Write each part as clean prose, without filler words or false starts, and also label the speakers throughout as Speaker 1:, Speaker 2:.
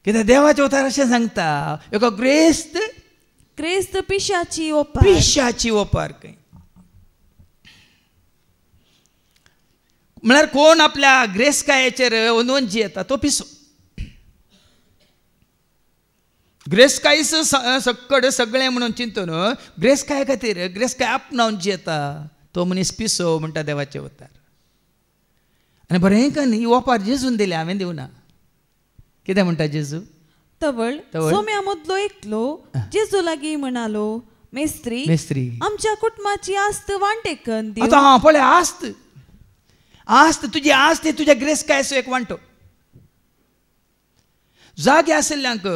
Speaker 1: कित्याक देवाचे उतार अशें सांगता एका ग्रेस्त
Speaker 2: पिशाची
Speaker 1: ओपार खंय म्हळ्यार कोण आपल्या ग्रेस्कायेचेर ओनवंची येता तो पिसो ग्रेस्कायस सक्कड सगळें म्हणून चिंतून ग्रेस्काय खातीर ग्रेस्काय आपणावन जी येता तो मनीस पिसो म्हणटा देवाचे उतार आनी बरें कन्न ही ओपार जेजून दिले हांवें दिवना कितें म्हणटा जेजू
Speaker 2: तवळ सोम्या मदलो एकलो जेजू लागीं म्हणालो मेस्त्री आमच्या कुटुंबाची आस्त वांटेकन दिव
Speaker 1: आतां पळय आस्त तुजी आस्त तुज्या ग्रेस्कायचो एक वांटो जागे आशिल्ल्यांक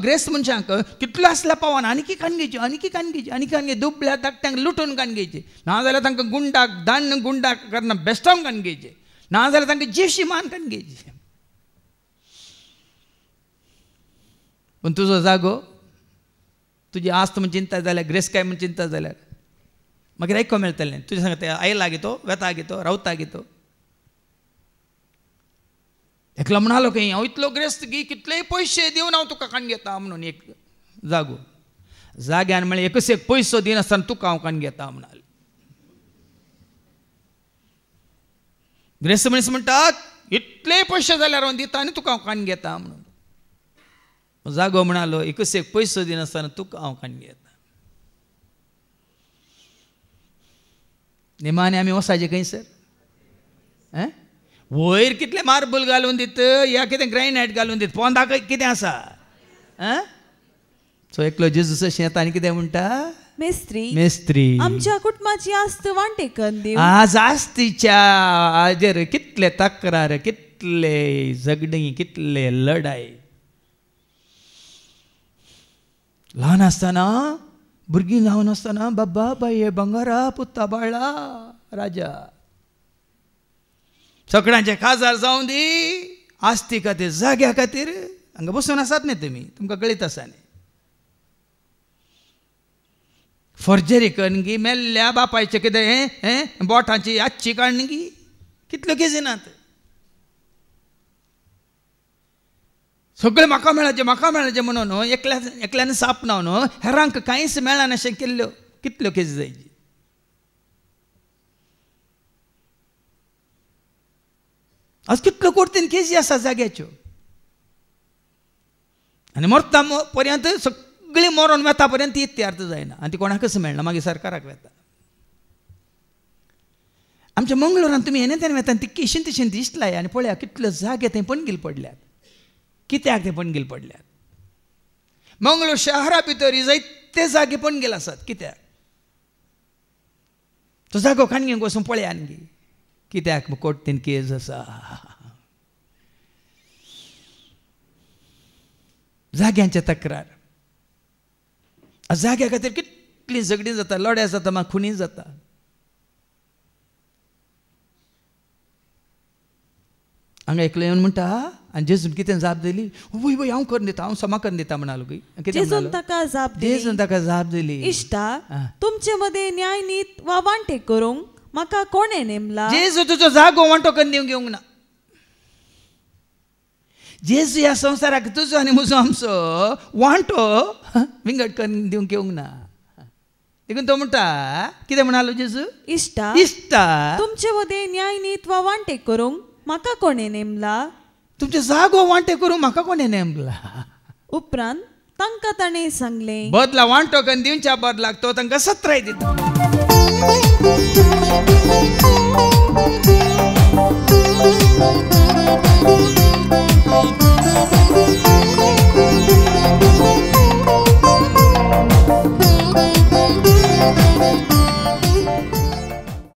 Speaker 1: ग्रेस्त मनशांक कितलो आसल्या पावन आनीक काणगेची दुबळ्या धाकट्यांक लुटून काणगेची नाजाल्यार तांकां गुंडाक करना बेस्टोन काणगेची नाजाल्यार तांकां जेशी मान काणगेची पूण तुजो जागो तुजी आस्त म्हण चिंता जाल्यार ग्रेस्काय म्हण चिंता जाल्यार मागीर आयको मेळटलें तुजे सांगता आयला गे तो वेता गे तो रावता गे तो एकलो म्हणालो खंय हांव इतलो ग्रेस्त गी कितलेय पयशे दिवन हांव तुका काण घेता म्हणून एक जाग्यान म्हळ्यार एकच एक पयसो दिनासतना तुका हांव काण घेता म्हणाले ग्रेस्त मनीस म्हणटात इतले पयशे जाल्यार हांव दिता आनी तुका हांव काण घेता म्हणून जागो म्हणालो एकच एक पयसो दिनासतना तुका हांव काण घेता निमाणे आमी वसाचे खंय सर वयर कितले मार्बल घालून दित या कितें ग्रायनायट घालून दित पोंदाक कितें आसा सो एकलो जेजूस अशें येता आनी कितें म्हणटा मेस्त्री
Speaker 2: आमच्या कुटुंबाची आस्त वांटेकन दिव
Speaker 1: आज आस्तीच्या हाजेर कितले तक्रार कितले झगडीं कितले लढाई ल्हान आसतना भुरगीं ल्हान आसतना बाबा बाये बंगारा पुत्ता बाळा राजा सगळ्यांचे काजार जावं दी आस्ती खातीर जाग्या खातीर हांगा बसून आसात न्ही तुमी तुमकां कळीत आसा न्ही फॉर्जरी करणगी मेल्ल्या बापायचे कितें बोटांची आजची काडणगी कितल्यो केजी नात सगळें म्हाका मेळचे म्हणून एकल्यान साप नावन हेरांक कांयच मेळना अशें केल्ल्यो कितल्यो केजी जायची आज कितल्यो कोर्तीन केजी आसा जाग्याच्यो आनी मरता पर्यंत सगळीं मरोन वेता पर्यंत ती इत्यार्थ जायना आनी ती कोणाकच मेळना मागीर सरकाराक वेता आमच्या मंगळुरान तुमी येने तेन्ना वेता ती किशीन दिसलाय आनी पळया कितल्यो जागे थंय पणगील पडल्यात कित्याक ते पणगील पडल्यात मंगळूर शहरा भितर जायते जागे पणगील आसात कित्याक तो जागो खाणगेक वचून पळया न्ही कित्याक कोर्टीन केस आसा जाग्यांचे तक्रार जाग्या खातीर कितली झगडीं जाता लढ्या जाता मागीर खुनी जाता हांगा एकलो येवन म्हणटा आनी जेजून कितें जाप दिली वय वय हांव करून दिता हांव समा करून दिता म्हणालो
Speaker 2: जेजून ताका जाप दिली इश्टा तुमचे मध्ये न्याय नीत वा वांटे करूंक म्हाका कोणे नेमला
Speaker 1: जेजू तुजो जागो वांटो करून दिवंक येवंक ना जेजू ह्या संवसाराक तुजो आनी म्हजो आमचो वांटो विंगड करून दिवंक येवंक ना देखून तो म्हणटा कितें म्हणालो जेजू
Speaker 2: इश्टा तुमचे मध्ये न्याय नीत वा वांटे करूंक म्हाका कोणे नेमला
Speaker 1: तुमचे जागो वांटे करूंक म्हाका कोणे नेमला
Speaker 2: उपरांत तांकां ताणें सांगलें
Speaker 1: बदला वांटो करून दिवच्या बदलाक तो तांकां 17 दिता